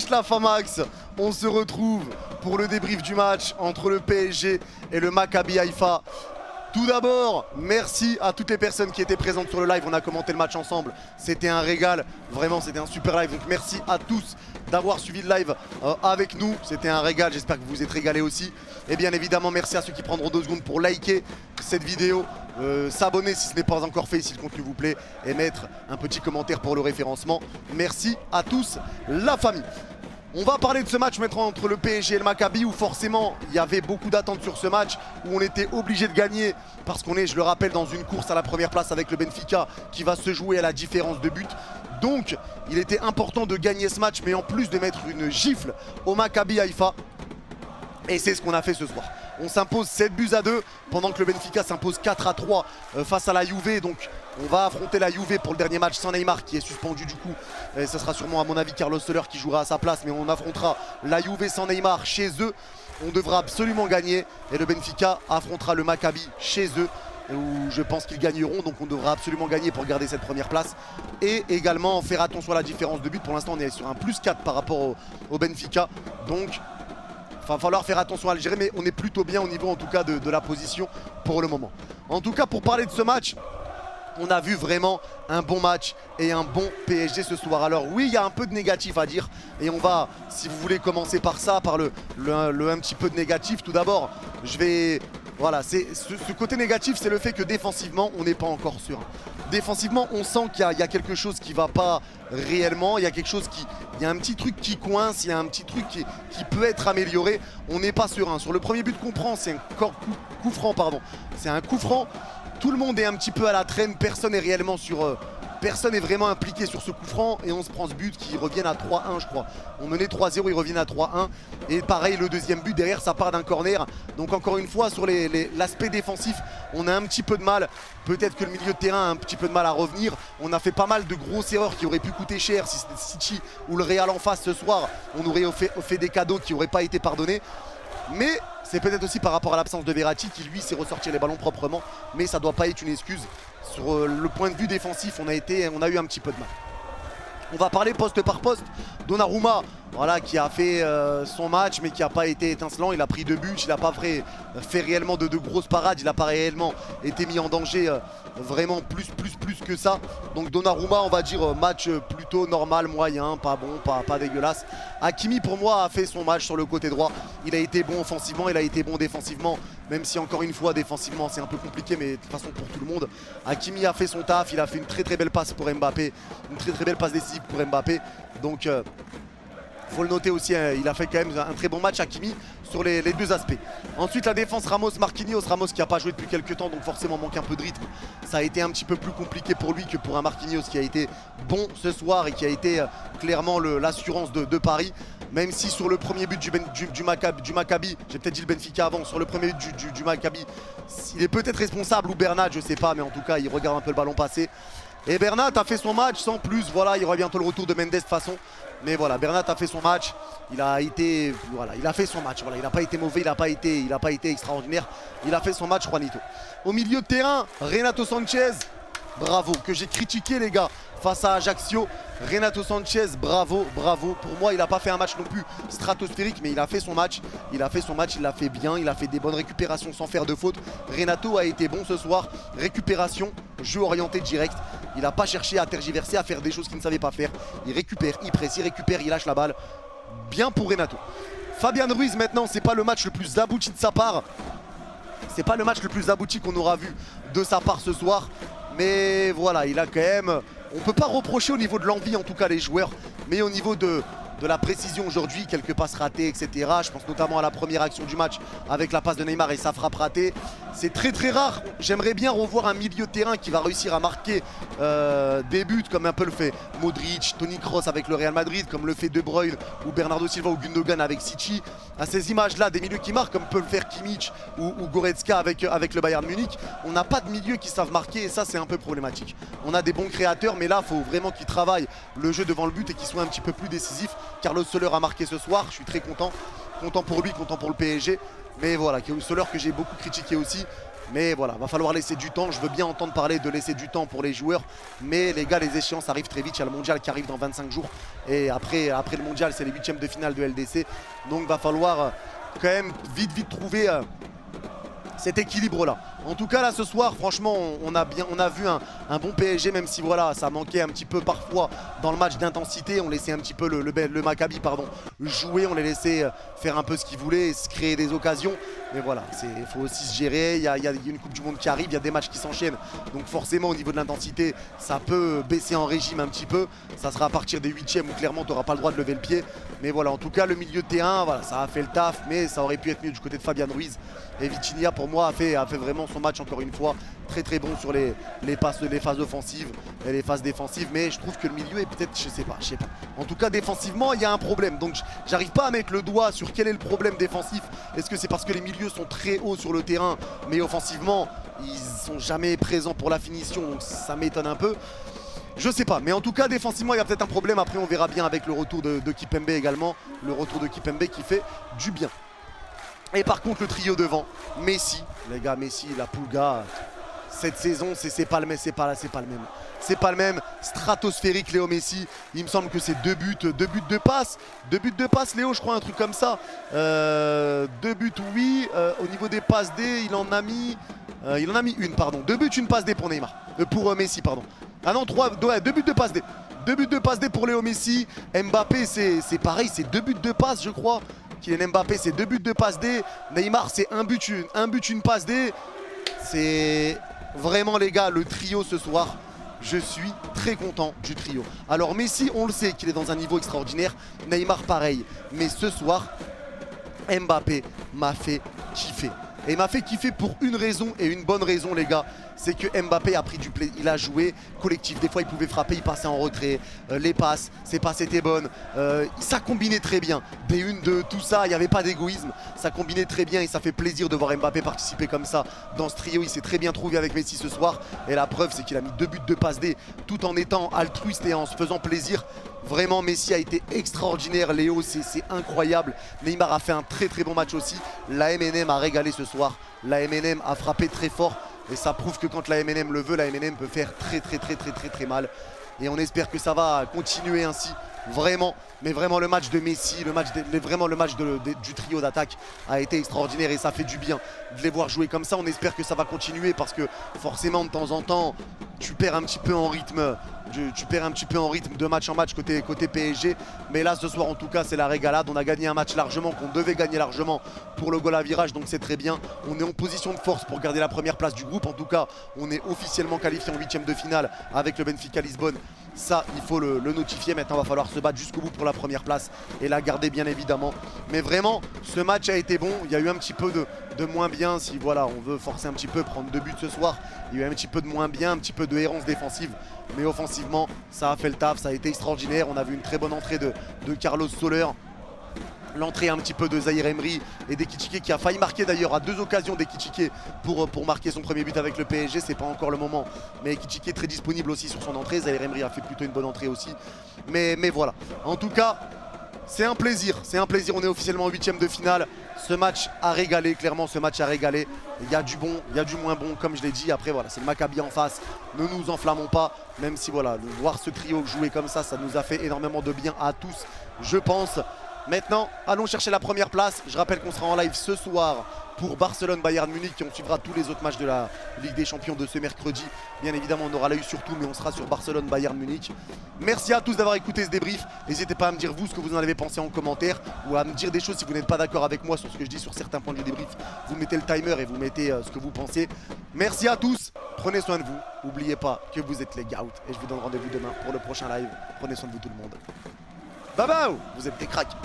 Wesh la Famax, on se retrouve pour le débrief du match entre le PSG et le Maccabi Haïfa. Tout d'abord, merci à toutes les personnes qui étaient présentes sur le live. On a commenté le match ensemble, c'était un régal. Vraiment, c'était un super live. Donc merci à tous d'avoir suivi le live avec nous. C'était un régal, j'espère que vous vous êtes régalés aussi. Et bien évidemment, merci à ceux qui prendront 2 secondes pour liker cette vidéo, s'abonner si ce n'est pas encore fait, si le contenu vous plaît, et mettre un petit commentaire pour le référencement. Merci à tous, la famille. On va parler de ce match maintenant entre le PSG et le Maccabi, où forcément il y avait beaucoup d'attentes sur ce match, où on était obligé de gagner parce qu'on est, je le rappelle, dans une course à la première place avec le Benfica qui va se jouer à la différence de but. Donc il était important de gagner ce match, mais en plus de mettre une gifle au Maccabi Haïfa. Et c'est ce qu'on a fait ce soir. On s'impose 7-2 pendant que le Benfica s'impose 4-3 face à la Juve. Donc on va affronter la Juve pour le dernier match sans Neymar qui est suspendu du coup. Et ce sera sûrement à mon avis Carlos Soler qui jouera à sa place. Mais on affrontera la Juve sans Neymar chez eux. On devra absolument gagner. Et le Benfica affrontera le Maccabi chez eux, où je pense qu'ils gagneront. Donc on devra absolument gagner pour garder cette première place. Et également faire attention à la différence de but. Pour l'instant on est sur un +4 par rapport au Benfica. Donc il va falloir faire attention à le gérer, mais on est plutôt bien au niveau en tout cas de la position pour le moment. En tout cas, pour parler de ce match, on a vu vraiment un bon match et un bon PSG ce soir. Alors oui, il y a un peu de négatif à dire et on va, si vous voulez, commencer par ça, par le un petit peu de négatif. Tout d'abord, je vais... Voilà, ce côté négatif, c'est le fait que défensivement, on n'est pas encore sûr. Défensivement, on sent qu'il y a quelque chose qui ne va pas réellement. Il y a quelque chose il y a un petit truc qui coince, il y a un petit truc qui peut être amélioré. On n'est pas serein. Sur le premier but qu'on prend, c'est un coup franc, pardon. C'est un coup franc. Tout le monde est un petit peu à la traîne. Personne n'est réellement sur... Personne n'est vraiment impliqué sur ce coup franc et on se prend ce but qui reviennent à 3-1 je crois. On menait 3-0, ils reviennent à 3-1 et pareil le deuxième but derrière ça part d'un corner. Donc encore une fois sur l'aspect défensif on a un petit peu de mal. Peut-être que le milieu de terrain a un petit peu de mal à revenir. On a fait pas mal de grosses erreurs qui auraient pu coûter cher. Si c'était City ou le Real en face ce soir, on aurait fait des cadeaux qui n'auraient pas été pardonnés. Mais c'est peut-être aussi par rapport à l'absence de Verratti qui lui sait ressortir les ballons proprement. Mais ça ne doit pas être une excuse. Sur le point de vue défensif, on a eu un petit peu de mal. On va parler poste par poste. Donnarumma, voilà, qui a fait son match mais qui n'a pas été étincelant. Il a pris 2 buts, il n'a pas fait réellement de grosses parades. Il n'a pas réellement été mis en danger vraiment plus que ça. Donc Donnarumma, on va dire match plutôt normal, moyen, pas bon, pas dégueulasse. Hakimi pour moi a fait son match sur le côté droit. Il a été bon offensivement, il a été bon défensivement. Même si encore une fois défensivement c'est un peu compliqué, mais de toute façon pour tout le monde. Hakimi a fait son taf, il a fait une très belle passe pour Mbappé. Une très belle passe décisive pour Mbappé. Donc faut le noter aussi, il a fait quand même un très bon match Hakimi sur les 2 aspects. Ensuite la défense Ramos-Marquinhos, Ramos qui n'a pas joué depuis quelques temps donc forcément manque un peu de rythme. Ça a été un petit peu plus compliqué pour lui que pour un Marquinhos qui a été bon ce soir et qui a été clairement l'assurance de Paris. Même si sur le premier but du Maccabi, j'ai peut-être dit le Benfica avant, sur le premier but du Maccabi, il est peut-être responsable ou Bernat, je sais pas, mais en tout cas il regarde un peu le ballon passer. Et Bernat a fait son match sans plus, voilà, il y aura bientôt le retour de Mendes de toute façon. Mais voilà, Bernat a fait son match, il a fait son match, voilà, il n'a pas été mauvais, il n'a pas été extraordinaire, il a fait son match Juanito. Au milieu de terrain, Renato Sanchez, bravo, que j'ai critiqué les gars face à Ajaccio. Renato Sanchez, bravo. Pour moi, il n'a pas fait un match non plus stratosphérique, mais il a fait son match. Il l'a fait bien, il a fait des bonnes récupérations sans faire de faute. Renato a été bon ce soir. Récupération, jeu orienté direct. Il n'a pas cherché à tergiverser, à faire des choses qu'il ne savait pas faire. Il récupère, il presse, il récupère, il lâche la balle. Bien pour Renato. Fabian Ruiz maintenant, c'est pas le match le plus abouti de sa part. C'est pas le match le plus abouti qu'on aura vu de sa part ce soir. Mais voilà, il a quand même... On ne peut pas reprocher au niveau de l'envie en tout cas les joueurs, mais au niveau de la précision aujourd'hui, quelques passes ratées, etc. Je pense notamment à la première action du match avec la passe de Neymar et sa frappe ratée. C'est très rare. J'aimerais bien revoir un milieu de terrain qui va réussir à marquer des buts comme un peu le fait Modric, Toni Kroos avec le Real Madrid, comme le fait De Bruyne ou Bernardo Silva ou Gundogan avec City. À ces images-là, des milieux qui marquent comme peut le faire Kimmich ou Goretzka avec le Bayern Munich. On n'a pas de milieux qui savent marquer et ça c'est un peu problématique. On a des bons créateurs mais là il faut vraiment qu'ils travaillent le jeu devant le but et qu'ils soient un petit peu plus décisifs. Carlos Soler a marqué ce soir, je suis très content pour lui, content pour le PSG. Mais voilà, Soler que j'ai beaucoup critiqué aussi. Mais voilà, va falloir laisser du temps. Je veux bien entendre parler de laisser du temps pour les joueurs. Mais les gars, les échéances arrivent très vite. Il y a le mondial qui arrive dans 25 jours. Et après le mondial, c'est les 8e de finale de LDC. Donc va falloir quand même vite trouver cet équilibre-là. En tout cas, là, ce soir, franchement, on a vu un bon PSG, même si voilà, ça manquait un petit peu parfois dans le match d'intensité. On laissait un petit peu le Maccabi jouer, on les laissait faire un peu ce qu'ils voulaient, se créer des occasions. Mais voilà, il faut aussi se gérer. Il y a une Coupe du Monde qui arrive, il y a des matchs qui s'enchaînent. Donc forcément, au niveau de l'intensité, ça peut baisser en régime un petit peu. Ça sera à partir des 8e où clairement, tu n'auras pas le droit de lever le pied. Mais voilà, en tout cas, le milieu de terrain, voilà, ça a fait le taf, mais ça aurait pu être mieux du côté de Fabian Ruiz. Et Vitinha, pour moi, a fait vraiment son match encore une fois. Très bon sur les phases offensives et les phases défensives. Mais je trouve que le milieu est peut-être, je sais pas. En tout cas, défensivement, il y a un problème. Donc, j'arrive pas à mettre le doigt sur quel est le problème défensif. Est-ce que c'est parce que les milieux sont très hauts sur le terrain, mais offensivement, ils sont jamais présents pour la finition. Donc, ça m'étonne un peu. Je sais pas, mais en tout cas défensivement il y a peut-être un problème. Après on verra bien avec le retour de Kimpembe également. Le retour de Kimpembe qui fait du bien. Et par contre le trio devant, Messi, les gars, Messi, la Pulga, cette saison c'est pas le même. C'est pas le même, stratosphérique Léo Messi. Il me semble que c'est 2 buts, 2 de passe. 2 buts de passe Léo, je crois, un truc comme ça. 2 buts oui, au niveau des passes D, il en a mis une, pardon. 2 buts, une passe D pour Neymar. Pour Messi, pardon. Ah non, 2 buts de passe D. 2 buts de passe D pour Léo Messi. Mbappé, c'est pareil, c'est 2 buts de passe, je crois. Kylian Mbappé, c'est 2 buts de passe D. Neymar, c'est un but, une passe D. C'est vraiment, les gars, le trio ce soir. Je suis très content du trio. Alors Messi, on le sait qu'il est dans un niveau extraordinaire. Neymar, pareil. Mais ce soir, Mbappé m'a fait kiffer. Et il m'a fait kiffer pour une raison et une bonne raison, les gars. C'est que Mbappé a pris du plaisir, il a joué collectif. Des fois il pouvait frapper, il passait en retrait, les passes, ses passes étaient bonnes, ça combinait très bien. Des 1-2, tout ça, il n'y avait pas d'égoïsme. Ça combinait très bien et ça fait plaisir de voir Mbappé participer comme ça dans ce trio. Il s'est très bien trouvé avec Messi ce soir. Et la preuve c'est qu'il a mis 2 buts de passe D tout en étant altruiste et en se faisant plaisir. Vraiment Messi a été extraordinaire, Léo, c'est incroyable. Neymar a fait un très bon match aussi. La MNM a régalé ce soir. La MNM a frappé très fort. Et ça prouve que quand la MNM le veut, la MNM peut faire très mal. Et on espère que ça va continuer ainsi. Vraiment, mais vraiment le match de Messi, le match du trio d'attaque a été extraordinaire et ça fait du bien de les voir jouer comme ça. On espère que ça va continuer parce que forcément de temps en temps tu perds un petit peu en rythme. De match en match côté PSG. Mais là ce soir en tout cas c'est la régalade. On a gagné un match largement qu'on devait gagner largement pour le goal à virage, donc c'est très bien. On est en position de force pour garder la première place du groupe. En tout cas on est officiellement qualifié en 8e de finale avec le Benfica Lisbonne. Ça il faut le notifier. Maintenant il va falloir se battre jusqu'au bout pour la première place et la garder bien évidemment. Mais vraiment ce match a été bon. Il y a eu un petit peu de moins bien. Si voilà on veut forcer un petit peu, prendre 2 buts ce soir, il y a eu un petit peu de moins bien, un petit peu de errance défensive. Mais offensivement ça a fait le taf, ça a été extraordinaire. On a vu une très bonne entrée de Carlos Soler. L'entrée un petit peu de Zahir Emery et d'Ekitike qui a failli marquer d'ailleurs à 2 occasions d'Ekitike pour marquer son premier but avec le PSG. C'est pas encore le moment, mais Ekitike est très disponible aussi sur son entrée. Zahir Emery a fait plutôt une bonne entrée aussi. Mais voilà, en tout cas c'est un plaisir, on est officiellement en 8e de finale. Ce match a régalé, clairement ce match a régalé. Il y a du bon, il y a du moins bon comme je l'ai dit. Après voilà, c'est le Maccabi en face, ne nous enflammons pas. Même si voilà, de voir ce trio jouer comme ça nous a fait énormément de bien à tous, je pense. Maintenant, allons chercher la première place. Je rappelle qu'on sera en live ce soir pour Barcelone-Bayern Munich et on suivra tous les autres matchs de la Ligue des Champions de ce mercredi. Bien évidemment, on aura l'œil sur tout, mais on sera sur Barcelone-Bayern Munich. Merci à tous d'avoir écouté ce débrief. N'hésitez pas à me dire vous ce que vous en avez pensé en commentaire ou à me dire des choses si vous n'êtes pas d'accord avec moi sur ce que je dis sur certains points du débrief. Vous mettez le timer et vous mettez ce que vous pensez. Merci à tous. Prenez soin de vous. N'oubliez pas que vous êtes les Gout et je vous donne rendez-vous demain pour le prochain live. Prenez soin de vous tout le monde. Bye bye, vous êtes des cracks.